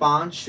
5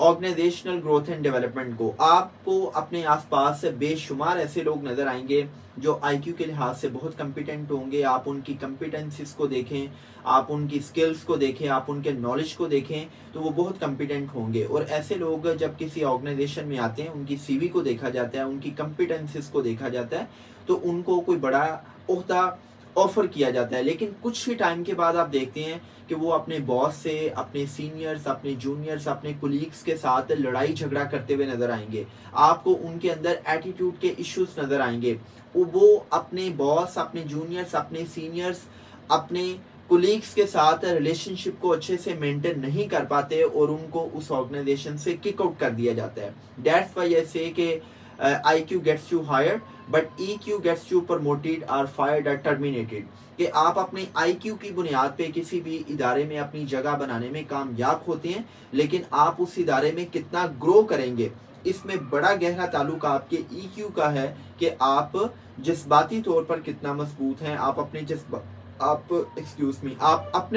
organisational growth and development کو. آپ کو اپنے آس پاس بے شمار ایسے لوگ نظر آئیں گے جو آئی کیو کے لحاظ سے بہت کمپیٹنٹ ہوں گے. آپ ان کی کمپیٹنسز کو دیکھیں, آپ ان کی اسکلز کو دیکھیں, آپ ان کے نالج کو دیکھیں تو وہ بہت کمپیٹنٹ ہوں گے. اور ایسے لوگ جب کسی آرگنائزیشن میں آتے ہیں, ان کی سی وی کو دیکھا جاتا ہے, ان کی کمپیٹنسز کو دیکھا جاتا ہے, تو ان کو کوئی بڑا عہدہ آفر کیا جاتا ہے. لیکن کچھ ہی ٹائم کے بعد آپ دیکھتے ہیں کہ وہ اپنے باس سے, اپنے سینئرز, اپنے جونیئرز, اپنے کولیگز کے ساتھ لڑائی جھگڑا کرتے ہوئے نظر آئیں گے. آپ کو ان کے اندر ایٹیٹیوڈ کے ایشوز نظر آئیں گے. وہ اپنے باس, اپنے جونیئرز, اپنے سینئرز, اپنے کولیگز کے ساتھ ریلیشن شپ کو اچھے سے مینٹین نہیں کر پاتے اور ان کو اس آرگنائزیشن سے کک آؤٹ کر دیا جاتا ہے. دیٹس وائی آئی سے کہ I Q gets you hired but E Q gets you promoted اور فائرڈ اور ٹرمینیٹڈ. کہ آپ اپنے آئی کیو کی بنیاد پہ کسی بھی ادارے میں اپنی جگہ بنانے میں کامیاب ہوتے ہیں, لیکن آپ اس ادارے میں کتنا گرو کریں گے اس میں بڑا گہرا تعلق آپ کے ای کیو کا ہے کہ آپ جذباتی طور پر کتنا مضبوط ہیں, آپ اپنے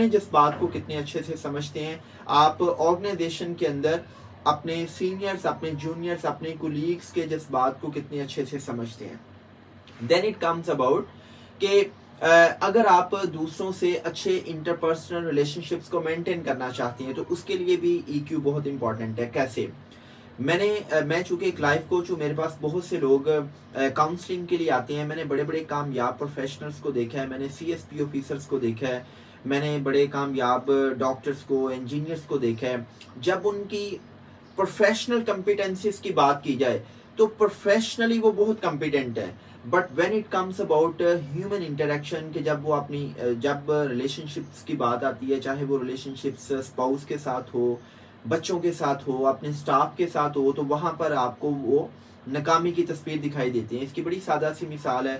جذبات کو کتنے اچھے سے سمجھتے ہیں, آپ آرگنائزیشن کے اندر اپنے سینئرز, اپنے جونیئرز, اپنے کولیگز کے جذبات کو کتنے اچھے سے سمجھتے ہیں. دین اٹ کمز اباؤٹ کہ اگر آپ دوسروں سے اچھے انٹرپرسنل ریلیشن شپس کو مینٹین کرنا چاہتے ہیں تو اس کے لیے بھی ای کیو بہت امپورٹنٹ ہے. کیسے؟ میں چونکہ ایک لائف کوچ ہوں, میرے پاس بہت سے لوگ کاؤنسلنگ کے لیے آتے ہیں. میں نے بڑے بڑے کامیاب پروفیشنلز کو دیکھا ہے, میں نے سی ایس پی آفیسرز کو دیکھا ہے, میں نے بڑے کامیاب ڈاکٹرز کو, انجینئرز کو دیکھا ہے. جب ان کی پروفیشنل کمپیٹنسیز کی بات کی جائے تو پروفیشنلی وہ بہت کمپیٹنٹ ہے, but when it comes about human interaction کہ جب ریلیشن شپس کی بات آتی ہے, چاہے وہ ریلیشن شپس اسپاؤس کے ساتھ ہو, بچوں کے ساتھ ہو, اپنے سٹاف کے ساتھ ہو, تو وہاں پر آپ کو وہ ناکامی کی تصویر دکھائی دیتی ہے. اس کی بڑی سادہ سی مثال ہے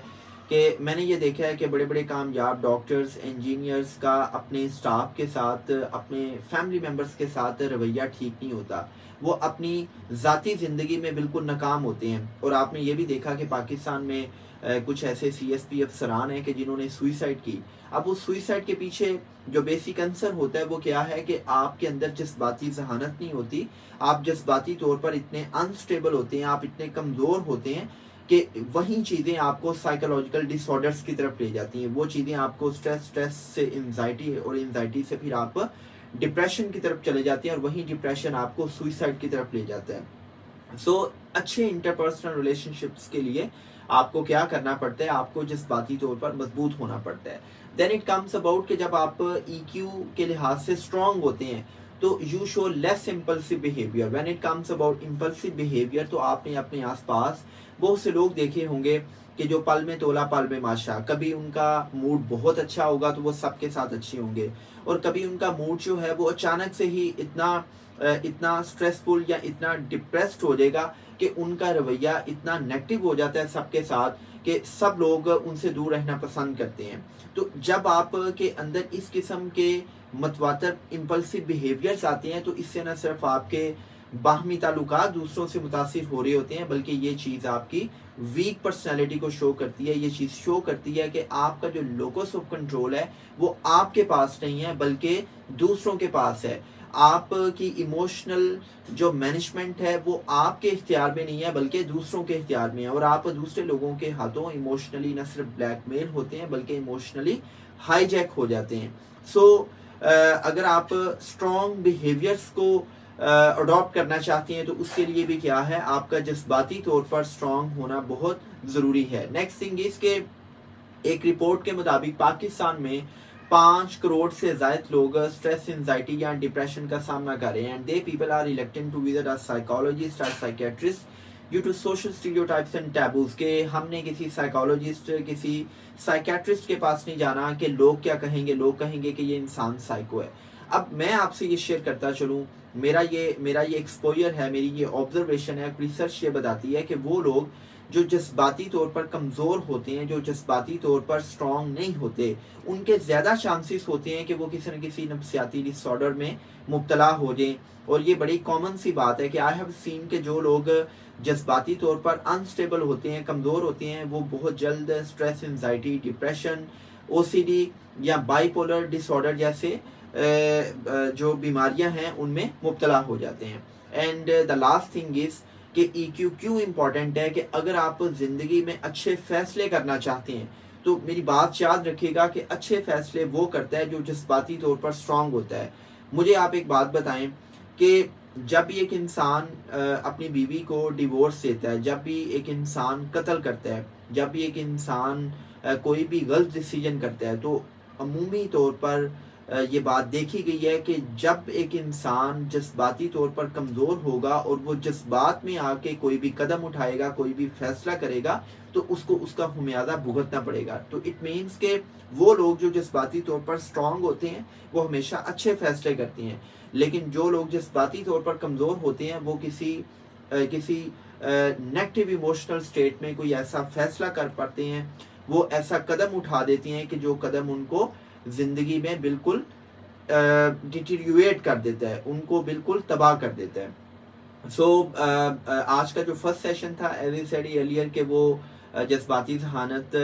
کہ میں نے یہ دیکھا ہے کہ بڑے بڑے کامیاب ڈاکٹرز, انجینئرز کا اپنے سٹاف کے ساتھ, اپنے فیملی ممبرز کے ساتھ رویہ ٹھیک نہیں ہوتا. وہ اپنی ذاتی زندگی میں بالکل ناکام ہوتے ہیں. اور آپ نے یہ بھی دیکھا کہ پاکستان میں کچھ ایسے سی ایس پی افسران ہیں کہ جنہوں نے سوئسائڈ کی. اب اس سوئسائڈ کے پیچھے جو بیسک آنسر ہوتا ہے وہ کیا ہے کہ آپ کے اندر جذباتی ذہانت نہیں ہوتی, آپ جذباتی طور پر اتنے انسٹیبل ہوتے ہیں, آپ اتنے کمزور ہوتے ہیں کہ وہی چیزیں آپ کو سائیکولوجیکل ڈس آرڈرز کی طرف لے جاتی ہیں. وہ چیزیں آپ کو اسٹریس سے انزائٹی, اور انزائٹی سے پھر آپ ڈپریشن کی طرف چلے جاتے ہیں, اور وہی ڈپریشن آپ کو سوئسائڈ کی طرف لے جاتا ہے. سو اچھے انٹرپرسنل ریلیشن شپس کے لیے آپ کو کیا کرنا پڑتا ہے, آپ کو جذباتی طور پر مضبوط ہونا پڑتا ہے. دین اٹ کمز اباؤٹ کہ جب آپ ای کیو کے لحاظ سے اسٹرانگ ہوتے ہیں تو you show less impulsive behaviour. When it comes about impulsive behaviour تو آپ نے اپنے آس پاس بہت سے لوگ دیکھے ہوں گے کہ جو پل میں تولا پل میں ماشا, کبھی ان کا موڈ بہت اچھا ہوگا تو وہ سب کے ساتھ اچھے ہوں گے, اور کبھی ان کا موڈ جو ہے وہ اچانک سے ہی اتنا اسٹریسفل یا اتنا ڈپریسڈ ہو جائے گا کہ ان کا رویہ اتنا نیگیٹو ہو جاتا ہے سب کے ساتھ کہ سب لوگ ان سے دور رہنا پسند کرتے ہیں. تو جب آپ کے اندر اس قسم کے متواتر امپلسو بیہیویئرز آتے ہیں تو اس سے نہ صرف آپ کے باہمی تعلقات دوسروں سے متاثر ہو رہے ہوتے ہیں, بلکہ یہ چیز آپ کی ویک پرسنالٹی کو شو کرتی ہے. یہ چیز شو کرتی ہے کہ آپ کا جو لوکس آف کنٹرول ہے وہ آپ کے پاس نہیں ہے بلکہ دوسروں کے پاس ہے. آپ کی ایموشنل جو مینجمنٹ ہے وہ آپ کے اختیار میں نہیں ہے بلکہ دوسروں کے اختیار میں ہے, اور آپ دوسرے لوگوں کے ہاتھوں ایموشنلی نہ صرف بلیک میل ہوتے ہیں بلکہ ایموشنلی ہائی جیک ہو جاتے ہیں. سو اگر آپ اسٹرانگ بیہیویئرس کو اڈاپٹ کرنا چاہتے ہیں تو اس کے لیے بھی کیا ہے, آپ کا جذباتی طور پر اسٹرانگ ہونا بہت ضروری ہے. نیکسٹ تھنگ از کہ ایک رپورٹ کے مطابق پاکستان میں 5 کروڑ سے زائد لوگ اسٹریس, انزائٹی یا ڈپریشن کا سامنا کر رہے ہیں, and they people are reluctant to visit a psychologist اور psychiatrist due to social stereotypes and taboos. کہ ہم نے کسی سائیکالوجسٹ, کسی سائیکیٹرسٹ کے پاس نہیں جانا کہ لوگ کیا کہیں گے, لوگ کہیں گے کہ یہ انسان سائیکو ہے. اب میں آپ سے یہ شیئر کرتا چلوں, میرا یہ ایکسپوئر ہے, میری یہ آبزرویشن ہے, ریسرچ یہ بتاتی ہے کہ وہ لوگ جو جذباتی طور پر کمزور ہوتے ہیں, جو جذباتی طور پر اسٹرانگ نہیں ہوتے, ان کے زیادہ چانسز ہوتے ہیں کہ وہ کسی نہ کسی نفسیاتی ڈس آرڈر میں مبتلا ہو جائیں. اور یہ بڑی کامن سی بات ہے کہ آئی ہیو سین کہ جو لوگ جذباتی طور پر انسٹیبل ہوتے ہیں, کمزور ہوتے ہیں, وہ بہت جلد اسٹریس, انزائٹی, ڈپریشن, او سی ڈی یا بائی پولر ڈس آرڈر جیسے جو بیماریاں ہیں ان میں مبتلا ہو جاتے ہیں. And the last thing is کہ EQ کیوں امپورٹنٹ ہے کہ اگر آپ زندگی میں اچھے فیصلے کرنا چاہتے ہیں تو میری بات یاد رکھیے گا کہ اچھے فیصلے وہ کرتا ہے جو جذباتی طور پر اسٹرانگ ہوتا ہے. مجھے آپ ایک بات بتائیں کہ جب بھی ایک انسان اپنی بیوی کو ڈیورس دیتا ہے, جب بھی ایک انسان قتل کرتا ہے, جب بھی ایک انسان کوئی بھی غلط ڈیسیجن کرتا ہے, تو عمومی طور پر یہ بات دیکھی گئی ہے کہ جب ایک انسان جذباتی طور پر کمزور ہوگا اور وہ جذبات میں آ کے کوئی بھی قدم اٹھائے گا, کوئی بھی فیصلہ کرے گا, تو اس کو اس کا خمیازہ بھگتنا پڑے گا. تو اٹ مینس کہ وہ لوگ جو جذباتی طور پر اسٹرانگ ہوتے ہیں وہ ہمیشہ اچھے فیصلے کرتے ہیں, لیکن جو لوگ جذباتی طور پر کمزور ہوتے ہیں وہ کسی نیگیٹو ایموشنل اسٹیٹ میں کوئی ایسا فیصلہ کر پاتے ہیں, وہ ایسا قدم اٹھا دیتے ہیں کہ جو قدم ان کو زندگی میں بالکل ڈیٹیریویٹ کر دیتا ہے, ان کو بالکل تباہ کر دیتا ہے. سو آج کا جو فرسٹ سیشن تھا ایز اے سیڈ ارلیئر کہ وہ جذباتی ذہانت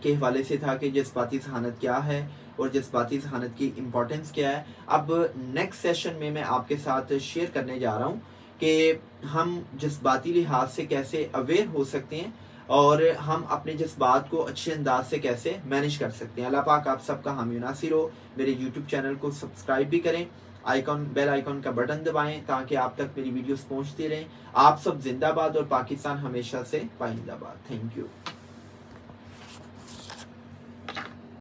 کے حوالے سے تھا کہ جذباتی ذہانت کیا ہے اور جذباتی ذہانت کی امپورٹنس کیا ہے. اب نیکسٹ سیشن میں آپ کے ساتھ شیئر کرنے جا رہا ہوں کہ ہم جذباتی لحاظ سے کیسے اویئر ہو سکتے ہیں اور ہم اپنے جذبات کو اچھے انداز سے کیسے مینیج کر سکتے ہیں. اللہ پاک آپ سب کا حامی ناصر ہو. میرے یوٹیوب چینل کو سبسکرائب بھی کریں, بیل آئیکن کا بٹن دبائیں تاکہ آپ تک میری ویڈیوز پہنچتی رہیں. آپ سب زندہ باد اور پاکستان ہمیشہ سے پائندہ باد. Thank you.